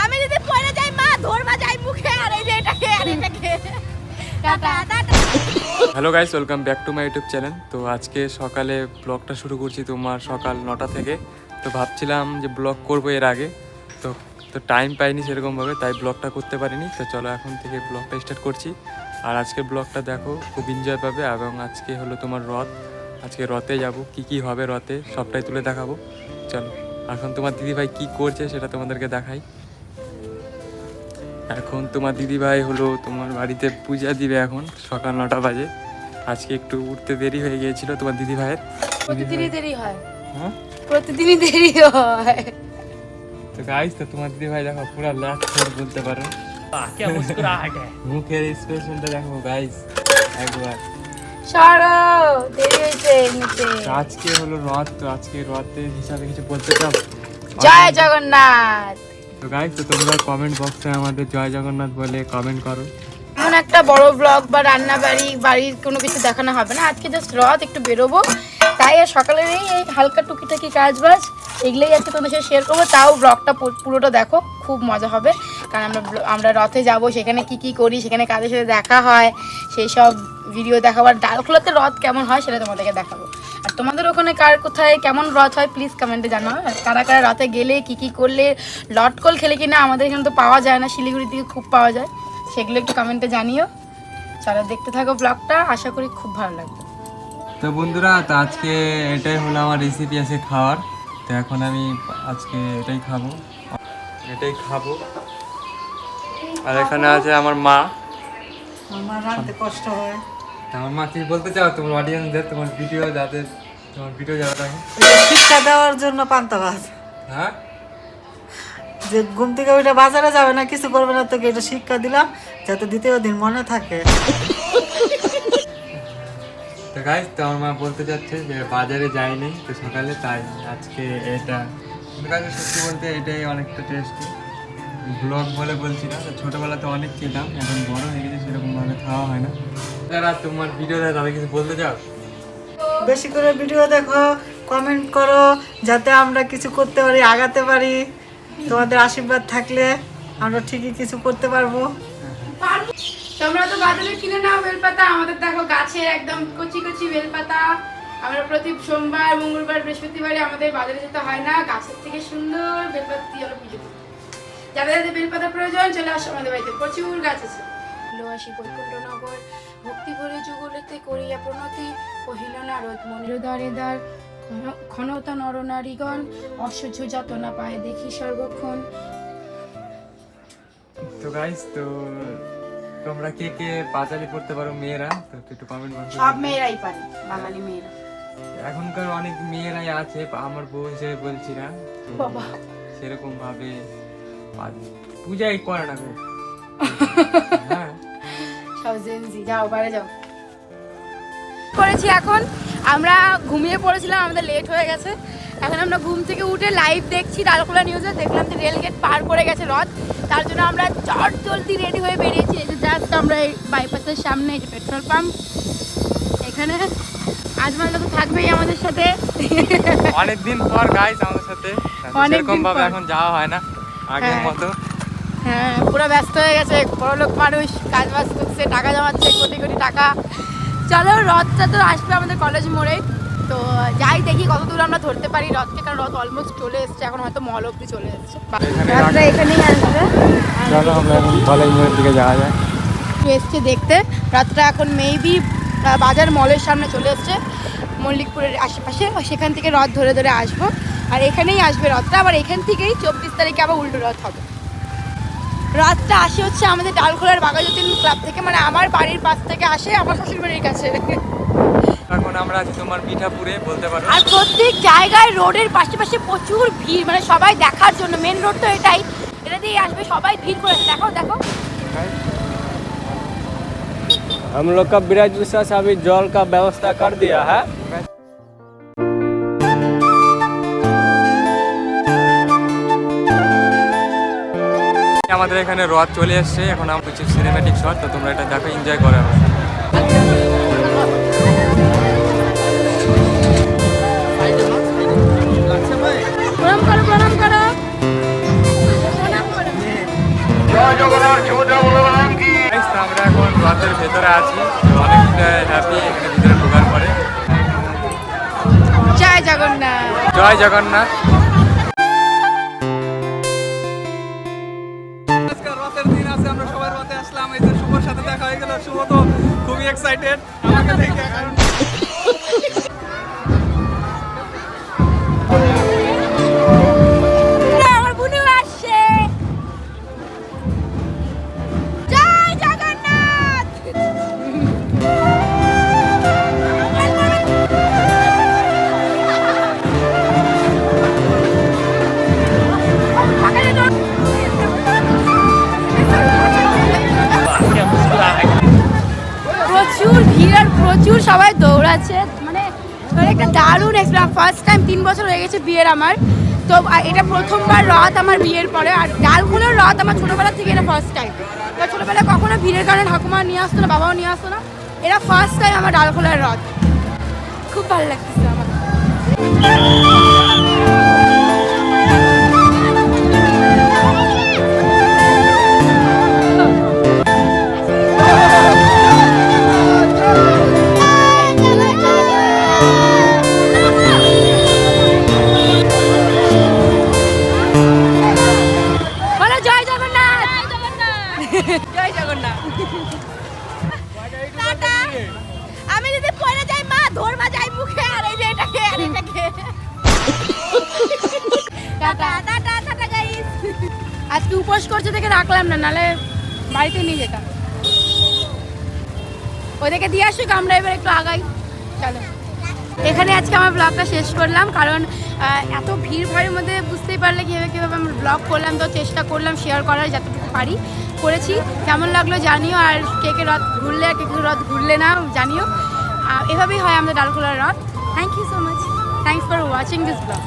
আমি যদি পড়ে যাই মা ধরবা যাই মুখে আর এই যে এটাকে আর এটাকে tata tata. Hello guys, welcome back to my YouTube channel. তো আজকে সকালে ব্লগটা শুরু করছি তোমার সকাল 9টা থেকে। তো ভাবছিলাম যে ব্লগ করবো এর আগে, তো তো টাইম পাইনি সেরকমভাবে, তাই ব্লগটা করতে পারিনি। তো চলো এখন থেকে ব্লগটা স্টার্ট করছি। আর আজকের ব্লগটা দেখো, খুব এনজয় পাবে। এবং আজকে হলো তোমার রথ, আজকে রথে যাব, কি হবে রথে সবটাই তুলে দেখাবো। চলো এখন তোমার দিদিভাই কি করছে সেটা তোমাদেরকে দেখাই। এখন তোমার দিদিভাই হলো তোমার বাড়িতে পূজা দিবে, এখন সকাল 9টা বাজে। আজকে একটু উঠতে দেরি হয়ে গিয়েছিল তোমার দিদিভাইয়ের। প্রতিদিনই দেরি হয়, হ্যাঁ প্রতিদিনই দেরি হয়। তো গাইস, তো তোমার দিদিভাই দেখো পুরো ল্যাক করে বলতে পারো, মুখের এক্সপ্রেশনটা দেখো গাইস একবার। সরো, দেরি হয়েছে নিচে। তো আজকে হলো রথ, তো আজকে রথের হিসাবে কিছু বলতে চাও? জয় জগন্নাথ। তো গাইস, তো তোমরা কমেন্ট বক্সে আমাদের জয় জগন্নাথ বলে কমেন্ট করো। এমন একটা বড় ব্লগ বা রান্না বাড়ির কোনো কিছু দেখানো হবে না, আজকে জাস্ট রথ একটু বেরোবো, তাই আর সকালের এই হালকা টুকিটাকি কাজ বাজ এগুলোই আজকে তোমাদের সাথে শেয়ার করবো। তাও ব্লগটা পুরোটা দেখো, খুব মজা হবে। কারণ আমরা রথে যাব, সেখানে কি করি, সেখানে কাদের সাথে দেখা হয়, সেই সব ভিডিও দেখাবো। আর ডালখোলাতে রথ কেমন হয় সেটা তোমাদেরকে দেখাবো। আর তোমাদের ওখানে কার কোথায় কেমন রথ হয় প্লিজ কমেন্টে জানাও। কারা কারা রথে গেলে কি করলে, লটকল খেলে কিনা, আমাদের এখানে তো পাওয়া যায় না, শিলিগুড়ির দিকে খুব পাওয়া যায়, সেগুলো একটু কমেন্টে জানিও। চলো দেখতে থাকো ব্লগটা, আশা করি খুব ভালো লাগবে। তো বন্ধুরা, তো আজকে এটাই হলো আমার রেসিপি আছে খাওয়ার। তো এখন আমি আজকে এটাই খাবো। আর এখানে আছে আমার মা। আমার রাঁধতে কষ্ট হয়। আমার মা কি বলতে চাও তোমার অডিয়েন্সদের, তোমার ভিডিও যাদের, তোমার ভিডিও যারা দেখে? শিক্ষা দেওয়ার জন্য পান্তা ভাত, হ্যাঁ, যে ঘুম থেকে ওইটা বাজারে যাবে না, কিছু করবে না, তোকে এটা শিক্ষা দিলাম যাতে দ্বিতীয় দিন মনে থাকে। তো গাইস, তো আমার মা বলতে চাচ্ছে যে বাজারে যায়নি তো সকালে, তাই আজকে এটা কাছে সত্যি বলতে এটাই অনেকটা টেস্টি। ব্লগ বলে বলছি না, তো ছোটোবেলাতে অনেক খেতাম, এখন বড় হয়ে গেছে সেরকমভাবে খাওয়া হয় না। যারা তোমার ভিডিও দেয় তাদের কিছু বলতে চাও? বেশি করে ভিডিও দেখো, কমেন্ট করো, যাতে আমরা কিছু করতে পারি, আগাতে পারি। তোমাদের আশীর্বাদ থাকলে আমরা ঠিকই কিছু করতে পারবো। তোমরা তো বাজারে কিনে নাও বেলপাতা, আমাদের দেখো গাছে একদম কচি কচি বেলপাতা। আমরা প্রতি সোমবার, মঙ্গলবার, বৃহস্পতিবারে আমাদের বাজারে যেতে হয় না, গাছের থেকে সুন্দর বেলপাতা দিয়ে আমরা পুজো করি। যাদের যাদের বেলপাতা প্রয়োজন চলে আসো আমাদের বাড়িতে, প্রচুর গাছ আছে। লোহাসী বৈকুণ্ঠনগর ভক্তি ভরে যুগলেতে করিয়া প্রণতি, কহিল নারদ মনির দ্বারে দ্বার, ক্ষণতা নরনারীগণ অসহ্য যাতনা পায় দেখি সর্বক্ষণ। তো গাইস, তো তোমরা কে কে পাঁচালি পড়তে পারো মেয়েরা, তো একটু কমেন্ট করো। সব মেয়েরাই পারে, বাঙালি মেয়েরা। এখনকার অনেক মেয়েরাই আছে, আমার বউ হিসেবে বলছি না, তো বাবা সেরকম ভাবে পূজাই করে না গো। হ্যাঁ, সব জেনজি, যাও বাইরে যাও। করেছি এখন আমরা ঘুমিয়ে পড়েছিলাম, আমাদের লেট হয়ে গেছে। এখন আমরা ঘুম থেকে উঠে লাইভ দেখছি ডালখোলা নিউজে, দেখলাম যে রেল গেট পার করে গেছে রথ। তার জন্য আমরা চট জলদি রেডি হয়ে বেরিয়েছি। এই যে জাস্ট আমরা এই বাইপাসের সামনে, এই যে পেট্রোল পাম্প, এখানে আজমানটা তো থাকবেই আমাদের সাথে। অনেকদিন পর গাইস আমাদের সাথে, সেরকম ভাবে এখন যাওয়া হয় না আগের মতো। হ্যাঁ, পুরো ব্যস্ত হয়ে গেছে, বড়লোক মানুষ, কাজ বাজ করছে, টাকা জমাচ্ছে, কোটি কোটি টাকা। চলো, রথটা তো আসবে আমাদের কলেজ মোড়ে, তো যাই দেখি কত দূর আমরা ধরতে পারি রথকে, কারণ রথ অলমোস্ট চলে এসছে, এখন হয়তো মল অব্দি চলে এসছে। রথটা এখানেই আসবে, চলো আমরা এখন কলেজ মোড়ের দিকে যাওয়া যায়। এসছে দেখতে রথটা, এখন মেবি বাজার মলের সামনে চলে এসছে, মল্লিকপুরের আশেপাশে, সেখান থেকে রথ ধরে ধরে আসবো। আর এখানেই আসবে রথটা, আবার এখান থেকেই 24 তারিখে আবার উল্টো রথ হবে। রথটা আসে হচ্ছে আমাদের ডালখোলার বাঘাযতীন ক্লাব থেকে, মানে আমার বাড়ির পাশ থেকে আসে, আমার শ্বশুর বাড়ির কাছে। এখন আমরা আছি তোমার মিঠাপুরে বলতে পারো। আর প্রত্যেক জায়গায় রোডের পাশে পাশে প্রচুর ভিড়, মানে সবাই দেখার জন্য, মেন রোড তো এটাই, এটা দিয়ে আসবে, সবাই ভিড় করে। দেখো দেখো हम लोग का ब्रिज विशेष अभी जल का व्यवस्था कर दिया है। আমাদের এখানে রথ চলে এসছে, এখন আমরা কিছু সিনেম্যাটিক শট, তো তোমরা এটা দেখো, এনজয় করো। প্রণাম করো, প্রণাম করো, প্রণাম রথের ভেতরে আছি, অনেকটা হ্যাপি এখানে ভিতরে ঢোকার পরে। জয় জগন্নাথ। জয় জগন্নাথ। রথের দিন আছে, আমরা সবাই রথে আসলাম। এই যে শুভর সাথে দেখা হয়ে গেল, শুভ তো খুবই এক্সাইটেড আমাকে দেখে। কারণ আমার বুনু আসছে। জয় জগন্নাথ। প্রচুর ভিড় আর প্রচুর সবাই দৌড়াচ্ছে, মানে একটা দারুণ এক্সপিরিয়েন্স। ফার্স্ট টাইম 3 বছর হয়ে গেছে বিয়ের আমার, তো এটা প্রথমবার রথ আমার বিয়ের পরে। আর ডালখোলার রথ আমার ছোটোবেলা থেকে এটা ফার্স্ট টাইম। তো ছোটোবেলায় কখনো ভিড়ের কারণে ঠাকুমা নিয়ে আসতো না, বাবাও নিয়ে আসতো না, এটা ফার্স্ট টাইম আমার ডালখোলার রথ। খুব ভালো লাগতেছে আমার। বলো জয় জগন্নাথ। জয় জগন্নাথ। টাটা। আমি যদি পড়ে যাই মা ধরবা যাই মুখে, আর এই যে এটাকে আর এটাকে। Tata tata tata guys. আজকে উপোস করছে দেখে রাখলাম না, নালে বাড়িতে নিয়ে যেতাম। ওদেরকে দিয়ে আসুক, আমরা এবার একটু আগাই। চলো, এখানে আজকে আমার ব্লগটা শেষ করলাম, কারণ এত ভিড় ভাড়ের মধ্যে বুঝতেই পারলে কীভাবে আমরা ব্লগ করলাম। তো চেষ্টা করলাম শেয়ার করার যতটুকু পারি, করেছি। কেমন লাগলো জানিও, আর কে কে রথ ঘুরলে আর কে কে রথ ঘুরলে না জানিও। এভাবেই হয় আমাদের ডালখোলার রথ। Thank you so much, thanks for watching this blog.